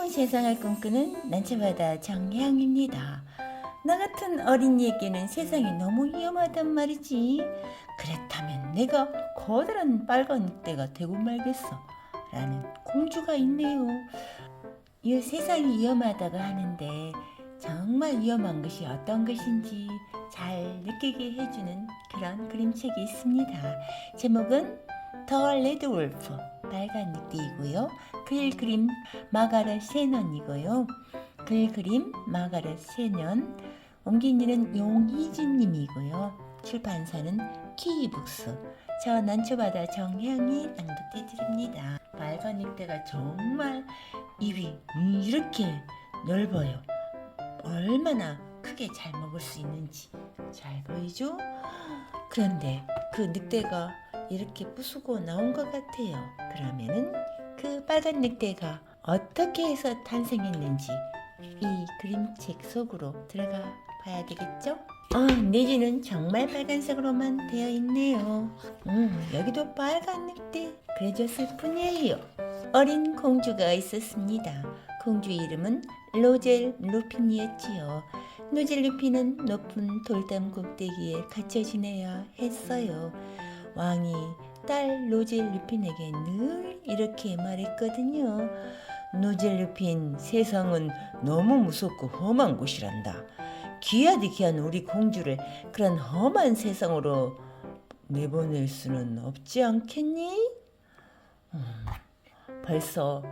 새로운 세상을 꿈꾸는 난처바다 정혜영입니다. 나 같은 어린이에게는 세상이 너무 위험하단 말이지. 그렇다면 내가 커다란 빨간 늑대가 되고 말겠어. 라는 공주가 있네요. 이 세상이 위험하다고 하는데 정말 위험한 것이 어떤 것인지 잘 느끼게 해주는 그런 그림책이 있습니다. 제목은 더 레드 wolf, 빨간 늑대이고요. 글 그림 마가렛 세넌이고요. 글 그림 마가렛 세넌, 옮긴 이는 용희진 님이고요. 출판사는 키이북스. 저 난초바다 정혜영이 낭독해 드립니다. 빨간 늑대가 정말 입이 이렇게 넓어요. 얼마나 크게 잘 먹을 수 있는지 잘 보이죠? 그런데 그 늑대가 이렇게 부수고 나온 것 같아요. 그러면은 그 빨간 늑대가 어떻게 해서 탄생했는지 이 그림책 속으로 들어가 봐야 되겠죠? 내지는 정말 빨간색으로만 되어 있네요. 여기도 빨간 늑대 그려졌을 뿐이에요. 어린 공주가 있었습니다. 공주 이름은 로젤 루핀이었지요. 로젤 루핀은 높은 돌담 꼭대기에 갇혀 지내야 했어요. 왕이 딸 로젤 루핀에게 늘 이렇게 말했거든요. 로젤 루핀, 세상은 너무 무섭고 험한 곳이란다. 귀하디 귀한 우리 공주를 그런 험한 세상으로 내보낼 수는 없지 않겠니? 벌써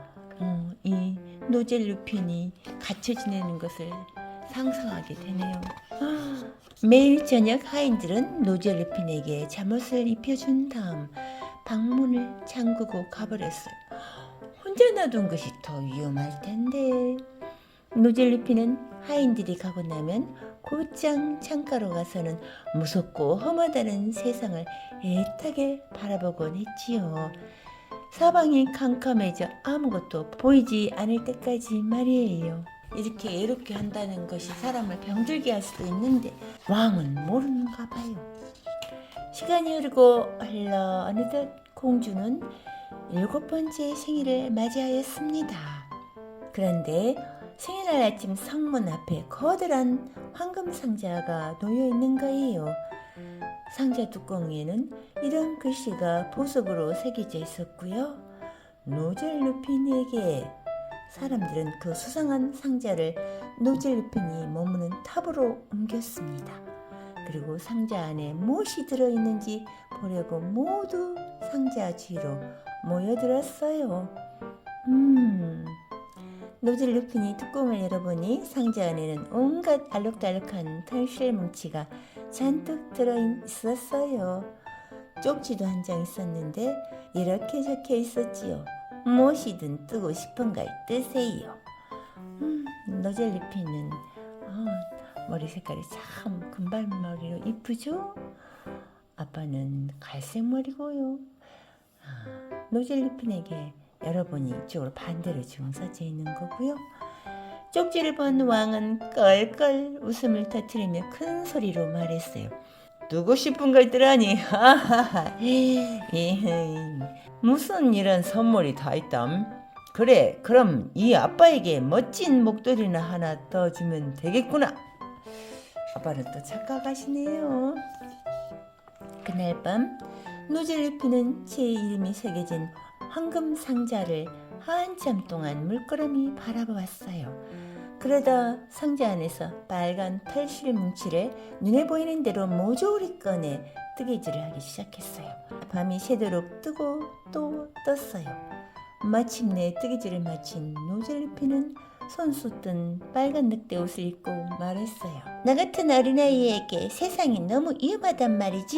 이 로젤 루핀이 갇혀 지내는 것을 상상하게 되네요. 매일 저녁 하인들은 로젤 루핀에게 잠옷을 입혀준 다음 방문을 잠그고 가버렸어요. 혼자 놔둔 것이 더 위험할 텐데. 로젤 루핀은 하인들이 가고 나면 곧장 창가로 가서는 무섭고 험하다는 세상을 애타게 바라보곤 했지요. 사방이 캄캄해져 아무것도 보이지 않을 때까지 말이에요. 이렇게 애롭게 한다는 것이 사람을 병들게 할 수도 있는데 왕은 모르는가 봐요. 시간이 흐르고 흘러 어느덧 공주는 7번째 생일을 맞이하였습니다. 그런데 생일날 아침 성문 앞에 커다란 황금 상자가 놓여 있는 거예요. 상자 뚜껑에는 이런 글씨가 보석으로 새겨져 있었고요. 로젤 루핀에게. 사람들은 그 수상한 상자를 로젤 루핀이 머무는 탑으로 옮겼습니다. 그리고 상자 안에 무엇이 들어있는지 보려고 모두 상자 뒤로 모여들었어요. 로젤 루핀이 뚜껑을 열어보니 상자 안에는 온갖 알록달록한 털실 뭉치가 잔뜩 들어있었어요. 쪽지도 한 장 있었는데 이렇게 적혀 있었지요. 무엇이든 뜨고 싶은 걸 뜨세요. 로젤 루핀은 머리 색깔이 참 금발머리로 이쁘죠? 아빠는 갈색 머리고요. 로젤 루핀에게 열어보니 이쪽으로 반대로 지금 써져 있는 거고요. 쪽지를 본 왕은 껄껄 웃음을 터뜨리며 큰 소리로 말했어요. 뜨고 싶은 걸 뜨라니. 무슨 이런 선물이 다 있담. 그래, 그럼 이 아빠에게 멋진 목도리나 하나 떠주면 되겠구나. 아빠는 또 착각하시네요. 그날 밤 로젤 루핀은 제 이름이 새겨진 황금 상자를 한참 동안 물끄러미 바라보았어요. 그러다 상자 안에서 빨간 털실 뭉치를 눈에 보이는 대로 모조리 꺼내 뜨개질을 하기 시작했어요. 밤이 새도록 뜨고 또 떴어요. 마침내 뜨개질을 마친 로젤 루핀은 손수 뜬 빨간 늑대 옷을 입고 말했어요. 나 같은 어린아이에게 세상이 너무 위험하단 말이지?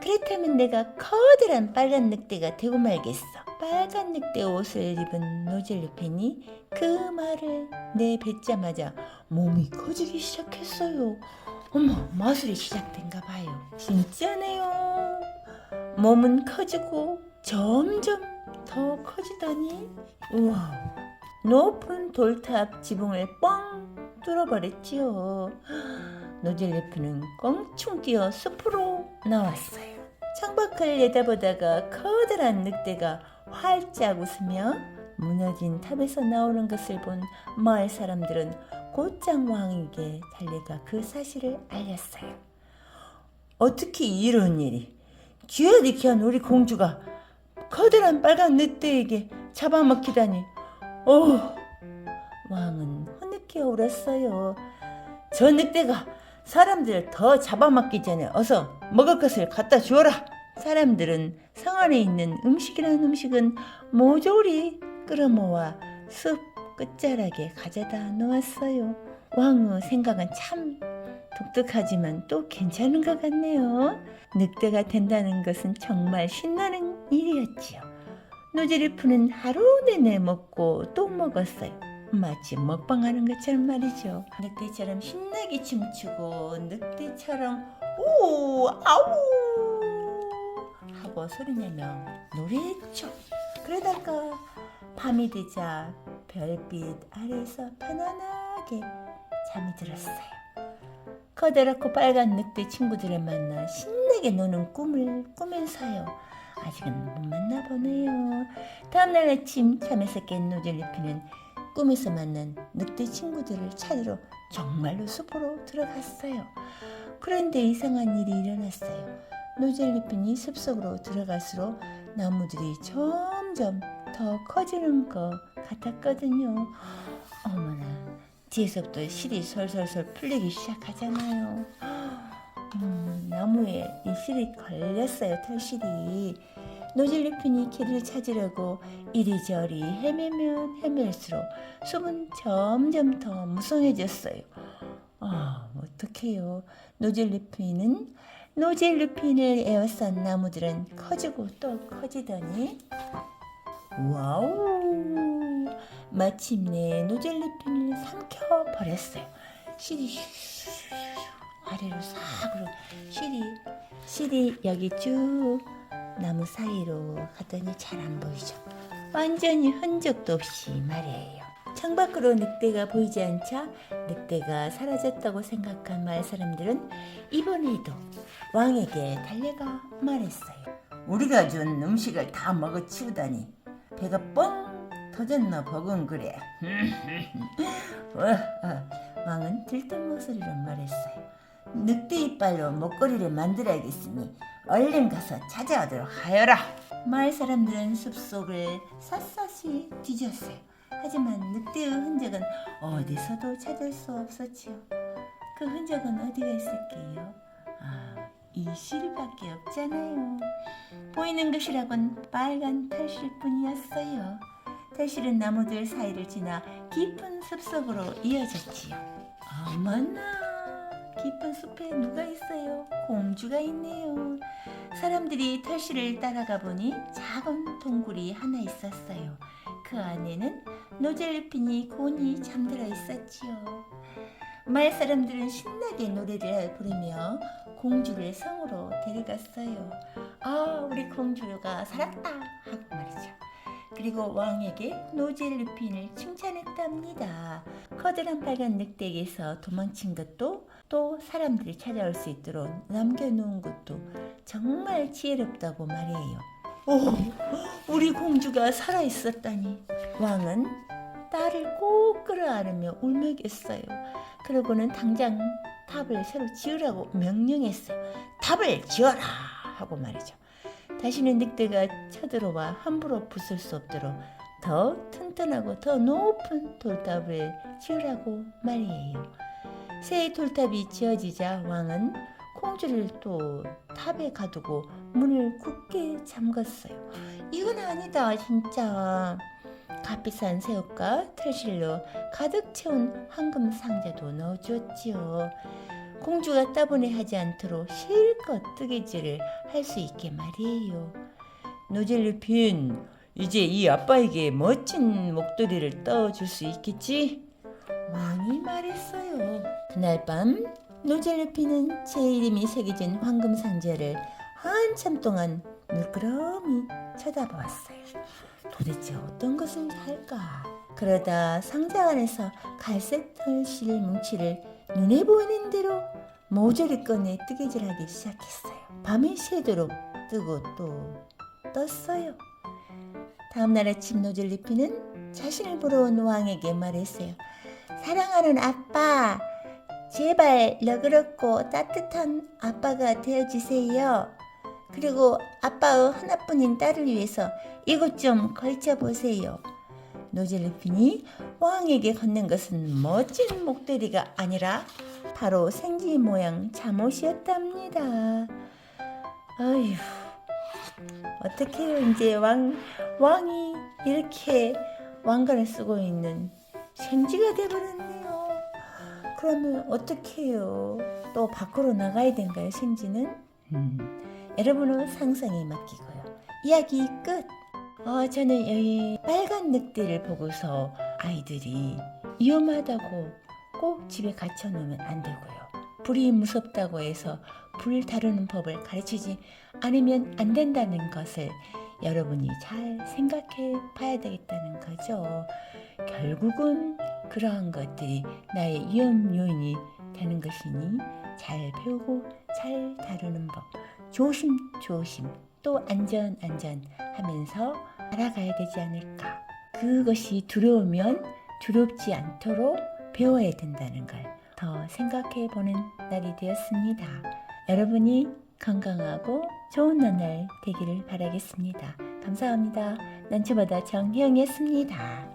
그렇다면 내가 커다란 빨간 늑대가 되고 말겠어. 빨간 늑대 옷을 입은 로젤 루핀이 그 말을 내뱉자마자 몸이 커지기 시작했어요. 어머, 마술이 시작된가 봐요. 진짜네요. 몸은 커지고 점점 더 커지더니 우와, 높은 돌탑 지붕을 뻥 뚫어버렸지요. 로젤 루핀은 껑충 뛰어 숲으로 나왔어요. 창밖을 내다보다가 커다란 늑대가 활짝 웃으며 무너진 탑에서 나오는 것을 본 마을 사람들은 곧장 왕에게 달려가 그 사실을 알렸어요. 어떻게 이런 일이? 귀하디 귀한 우리 공주가 커다란 빨간 늑대에게 잡아먹히다니. 왕은 흐느껴 울었어요. 저 늑대가 사람들을 더 잡아먹기 전에 어서 먹을 것을 갖다 주어라. 사람들은 성 안에 있는 음식이라는 음식은 모조리 끌어모아 숲 끝자락에 가져다 놓았어요. 왕의 생각은 참 독특하지만 또 괜찮은 것 같네요. 늑대가 된다는 것은 정말 신나는 일이었지요. 노제리프는 하루 내내 먹고 또 먹었어요. 마치 먹방하는 것처럼 말이죠. 늑대처럼 신나게 춤추고 늑대처럼 오 아우 하고 소리내며 노래했죠. 그러다가 밤이 되자 별빛 아래에서 편안하게 잠이 들었어요. 커다랗고 빨간 늑대 친구들을 만나 신나게 노는 꿈을 꾸면서요. 아직은 못 만나 보네요. 다음날 아침 잠에서 깬 노젤리피는 꿈에서 만난 늑대 친구들을 찾으러 정말로 숲으로 들어갔어요. 그런데 이상한 일이 일어났어요. 노젤리핀이 숲속으로 들어갈수록 나무들이 점점 더 커지는 것 같았거든요. 어머나, 뒤에서부터 실이 솔솔솔 풀리기 시작하잖아요. 나무에 이 실이 걸렸어요. 털실이. 노젤리핀이 길을 찾으려고 이리저리 헤매면 헤맬수록 숲은 점점 더 무성해졌어요. 어떡해요. 노젤리핀을 에워싼 나무들은 커지고 또 커지더니 와우! 마침내 노젤리핀을 삼켜버렸어요. 실이 아래로 싹 으로 실이 여기 쭉 나무 사이로 갔더니 잘 안 보이죠. 완전히 흔적도 없이 말이에요. 창밖으로 늑대가 보이지 않자 늑대가 사라졌다고 생각한 마을 사람들은 이번에도 왕에게 달려가 말했어요. 우리가 준 음식을 다 먹어치우다니 배가 뻥 터졌나 버건 그래. 왕은 들뜬 목소리로 말했어요. 늑대 이빨로 목걸이를 만들어야겠으니 얼른 가서 찾아오도록 하여라. 마을 사람들은 숲속을 샅샅이 뒤졌어요. 하지만 늑대의 흔적은 어디서도 찾을 수 없었지요. 그 흔적은 어디가 있을게요? 이 실밖에 없잖아요. 보이는 것이라곤 빨간 털실뿐이었어요. 털실은 나무들 사이를 지나 깊은 숲속으로 이어졌지요. 어머나, 깊은 숲에 누가 있어요? 공주가 있네요. 사람들이 털실을 따라가 보니 작은 동굴이 하나 있었어요. 그 안에는 노젤리핀이 곤히 잠들어 있었지요. 마을 사람들은 신나게 노래를 부르며 공주를 성으로 데려갔어요. 우리 공주가 살았다 하고 말이죠. 그리고 왕에게 노젤리핀을 칭찬했답니다. 커다란 빨간 늑대에게서 도망친 것도 또 사람들이 찾아올 수 있도록 남겨놓은 것도 정말 지혜롭다고 말이에요. 우리 공주가 살아있었다니. 왕은 딸을 꼭 끌어안으며 울먹였어요. 그러고는 당장 탑을 새로 지으라고 명령했어요. 탑을 지어라 하고 말이죠. 다시는 늑대가 쳐들어와 함부로 부술 수 없도록 더 튼튼하고 더 높은 돌탑을 지으라고 말이에요. 새 돌탑이 지어지자 왕은 공주를 또 탑에 가두고 문을 굳게 잠갔어요. 이건 아니다 진짜. 값비싼 새옷과 털실로 가득 채운 황금 상자도 넣어주었지요. 공주가 따분해하지 않도록 실컷 뜨개질을 할 수 있게 말이에요. 노젤리핀, 이제 이 아빠에게 멋진 목도리를 떠줄 수 있겠지? 왕이 말했어요. 그날 밤 노젤리핀은 제 이름이 새겨진 황금 상자를 한참 동안 물끄러미 쳐다보았어요. 도대체 어떤 것을 할까? 그러다 상자 안에서 갈색 털실 뭉치를 눈에 보이는 대로 모조리 꺼내 뜨개질하기 시작했어요. 밤이 새도록 뜨고 또 떴어요. 다음날 아침 노젤리핀은 자신을 보러 온 왕에게 말했어요. 사랑하는 아빠, 제발 너그럽고 따뜻한 아빠가 되어주세요. 그리고 아빠의 하나뿐인 딸을 위해서 이것 좀 걸쳐보세요. 노젤루핀이 왕에게 건넨 것은 멋진 목도리가 아니라 바로 생쥐 모양 잠옷이었답니다. 아휴, 어떡해요. 이제 왕이 이렇게 왕관을 쓰고 있는 생쥐가 돼버렸네요. 그러면 어떡해요. 또 밖으로 나가야 된가요, 생쥐는? 여러분의 상상에 맡기고요. 이야기 끝. 저는 여기 빨간 늑대를 보고서 아이들이 위험하다고 꼭 집에 갇혀 놓으면 안 되고요. 불이 무섭다고 해서 불 다루는 법을 가르치지 않으면 안 된다는 것을 여러분이 잘 생각해 봐야 되겠다는 거죠. 결국은 그러한 것들이 나의 위험 요인이 되는 것이니 잘 배우고 잘 다루는 법, 조심조심 또 안전 하면서 알아가야 되지 않을까. 그것이 두려우면 두렵지 않도록 배워야 된다는 걸 더 생각해 보는 날이 되었습니다. 여러분이 건강하고 좋은 나날 되기를 바라겠습니다. 감사합니다. 난초보다 정혜영이었습니다.